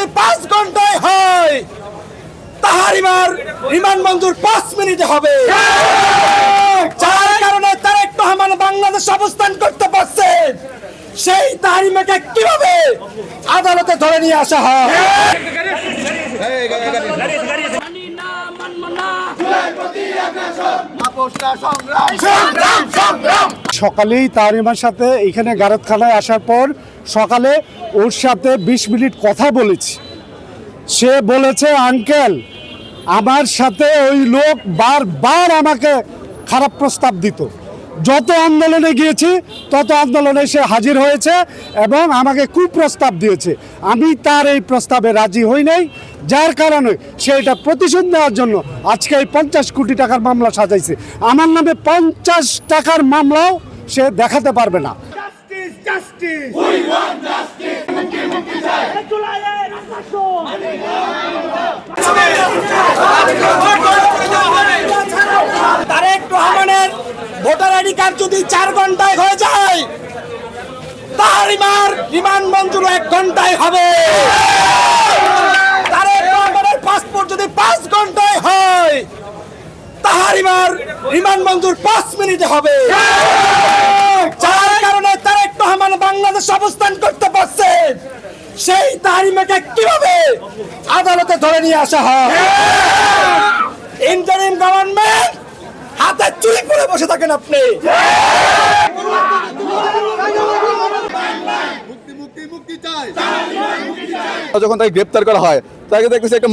যদি 5 ঘন্টায় হয় তাহারিমার রিমান্ড মঞ্জুর 5 মিনিটে হবে। যার কারণে তারেক রহমান বাংলাদেশ অবস্থান করতে পারছে, সেই তাহারিমাকে কিভাবে আদালতে ধরে নিয়ে আসা হয়। সকালেই তাহারিমার সাথে এখানে গারদখানায় আসার পর সকালে ওর সাথে 20 মিনিট কথা বলেছি। সে বলেছে, আঙ্কেল আমার সাথে ওই লোক বারবার আমাকে খারাপ প্রস্তাব দিত। যত আন্দোলনে গিয়েছি তত আন্দোলনে সে হাজির হয়েছে এবং আমাকে কুপ্রস্তাব দিয়েছে। আমি তার এই প্রস্তাবে রাজি হই নাই, যার কারণে সে এটা প্রতিশোধ নেওয়ার জন্য আজকে এই 50 কোটি টাকার মামলা সাজাইছে। আমার নামে 50 টাকার মামলাও সে দেখাতে পারবে না। তারেক রহমানের ভোটার আইডি কার্ড যদি 4 ঘন্টায় হয়ে যায়, তাহারিমার রিমান্ড মঞ্জুর 1 ঘন্টায় হবে। তারেক রহমানের পাসপোর্ট যদি 5 ঘন্টায় হয়, তাহারিমার রিমান্ড মঞ্জুর 5 মিনিটে হবে। যার কারণে তারেক রহমান বাংলাদেশ অবস্থান করতে পারছে, সেই তাহারিমাকে কিভাবে আদালতে ধরে নিয়ে আসা হয়। ইন্টারিম গভর্নমেন্ট হাতে চুরি পরে বসে থাকেন আপনি। যখন তাকে গ্রেপ্তার করা হয়, তাকে দেখতেছে একটা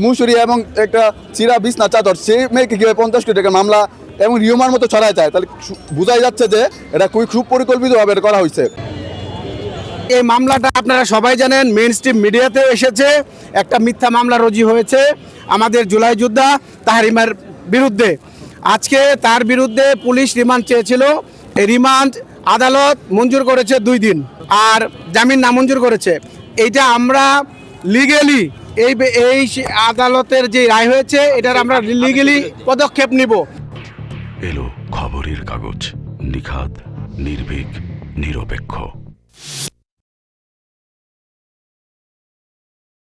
মুসুরি এবং একটা চিরা বিছনা চাদর, সেই মেয়েকে কিভাবে 50 কোটি টাকার মামলা এবং রিওমার মতো ছড়ায় যায়, তাহলে বোঝাই যাচ্ছে যে এটা খুবই সুপরিকল্পিতভাবে এটা করা হয়েছে। এই মামলাটা আপনারা সবাই জানেন, মেইন স্ট্রিম মিডিয়াতেও এসেছে। একটা মিথ্যা মামলা রুজু হয়েছে আমাদের জুলাই যোদ্ধা তাহারিমার বিরুদ্ধে। আজকে তার বিরুদ্ধে পুলিশ রিমান্ড চেয়েছিল, এই রিমান্ড আদালত মঞ্জুর করেছে 2 দিন, আর জামিন নামঞ্জুর করেছে। এইটা আমরা লিগেলি এই আদালতের যে রায় হয়েছে, এটার আমরা লিগেলি পদক্ষেপ নিব। এলো খবরের কাগজ, নিখাদ, নির্ভীক, নিরপেক্ষ।